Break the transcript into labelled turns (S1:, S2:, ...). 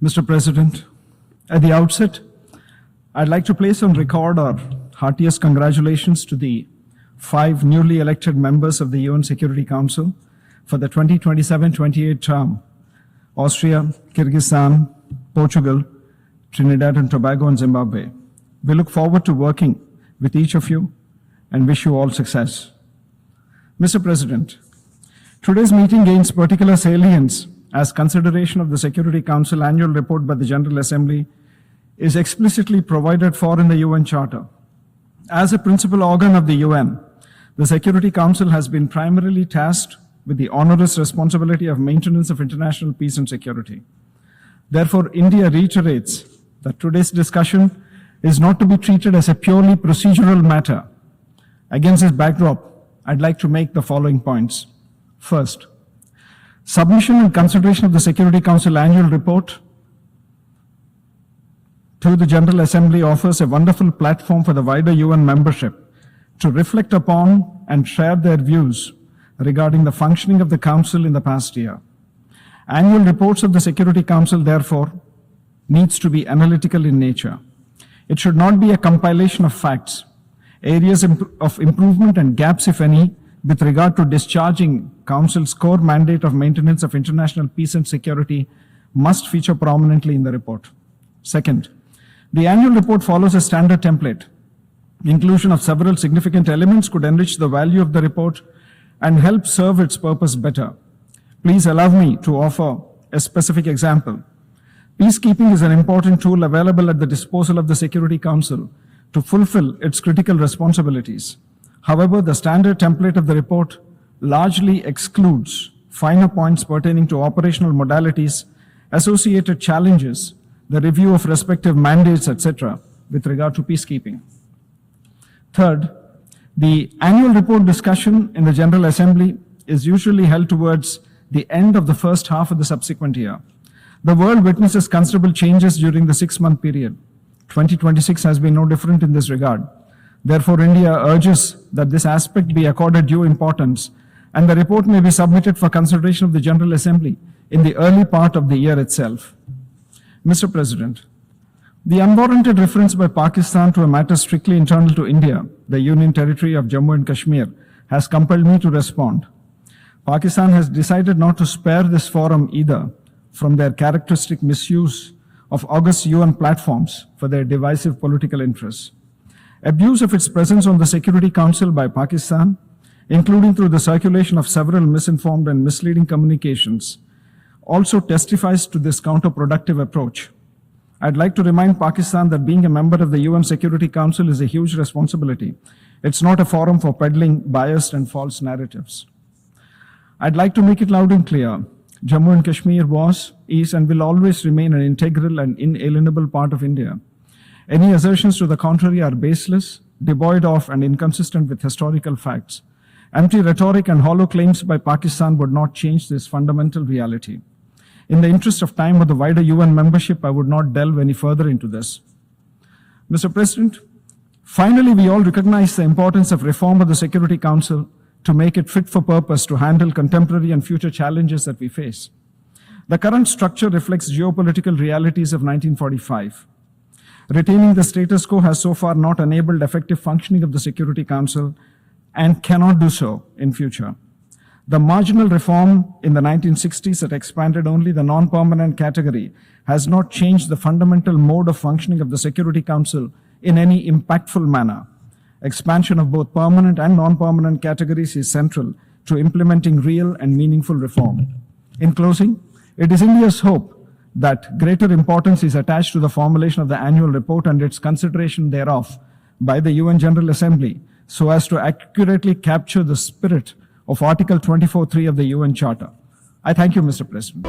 S1: Mr. President, at the outset, I'd like to place on record our heartiest congratulations to the 5 newly elected members of the UN Security Council for the 2027-28 term: Austria, Kyrgyzstan, Portugal, Trinidad and Tobago, and Zimbabwe. We look forward to working with each of you and wish you all success. Mr. President, today's meeting gains particular salience as consideration of the Security Council annual report by the General Assembly is explicitly provided for in the UN Charter. As a principal organ of the UN, the Security Council has been primarily tasked with the onerous responsibility of maintenance of international peace and security. Therefore, India reiterates that today's discussion is not to be treated as a purely procedural matter. Against this backdrop, I'd like to make the following points. First, submission and consideration of the Security Council annual report to the General Assembly offers a wonderful platform for the wider UN membership to reflect upon and share their views regarding the functioning of the Council in the past year. Annual reports of the Security Council, therefore, needs to be analytical in nature. It should not be a compilation of facts. Areas of improvement and gaps, if any, with regard to discharging Council's core mandate of maintenance of international peace and security must feature prominently in the report. Second, the annual report follows a standard template. Inclusion of several significant elements could enrich the value of the report and help serve its purpose better. Please allow me to offer a specific example. Peacekeeping is an important tool available at the disposal of the Security Council to fulfill its critical responsibilities. However, the standard template of the report largely excludes finer points pertaining to operational modalities, associated challenges, the review of respective mandates, etc., with regard to peacekeeping. Third, the annual report discussion in the General Assembly is usually held towards the end of the first half of the subsequent year. The world witnesses considerable changes during the 6-month period. 2026 has been no different in this regard. Therefore, India urges that this aspect be accorded due importance and the report may be submitted for consideration of the General Assembly in the early part of the year itself. Mr. President, the unwarranted reference by Pakistan to a matter strictly internal to India, the Union Territory of Jammu and Kashmir, has compelled me to respond. Pakistan has decided not to spare this forum either from their characteristic misuse of august UN platforms for their divisive political interests. Abuse of its presence on the Security Council by Pakistan, including through the circulation of several misinformed and misleading communications, also testifies to this counterproductive approach. I'd like to remind Pakistan that being a member of the UN Security Council is a huge responsibility. It's not a forum for peddling biased and false narratives. I'd like to make it loud and clear. Jammu and Kashmir was, is, and will always remain an integral and inalienable part of India. Any assertions to the contrary are baseless, devoid of, and inconsistent with historical facts. Empty rhetoric and hollow claims by Pakistan would not change this fundamental reality. In the interest of time of the wider UN membership, I would not delve any further into this. Mr. President, finally, we all recognize the importance of reform of the Security Council to make it fit for purpose to handle contemporary and future challenges that we face. The current structure reflects geopolitical realities of 1945. Retaining the status quo has so far not enabled effective functioning of the Security Council and cannot do so in future. The marginal reform in the 1960s that expanded only the non-permanent category has not changed the fundamental mode of functioning of the Security Council in any impactful manner. Expansion of both permanent and non-permanent categories is central to implementing real and meaningful reform. In closing, it is India's hope that greater importance is attached to the formulation of the annual report and its consideration thereof by the UN General Assembly so as to accurately capture the spirit of Article 24.3 of the UN Charter. I thank you, Mr. President.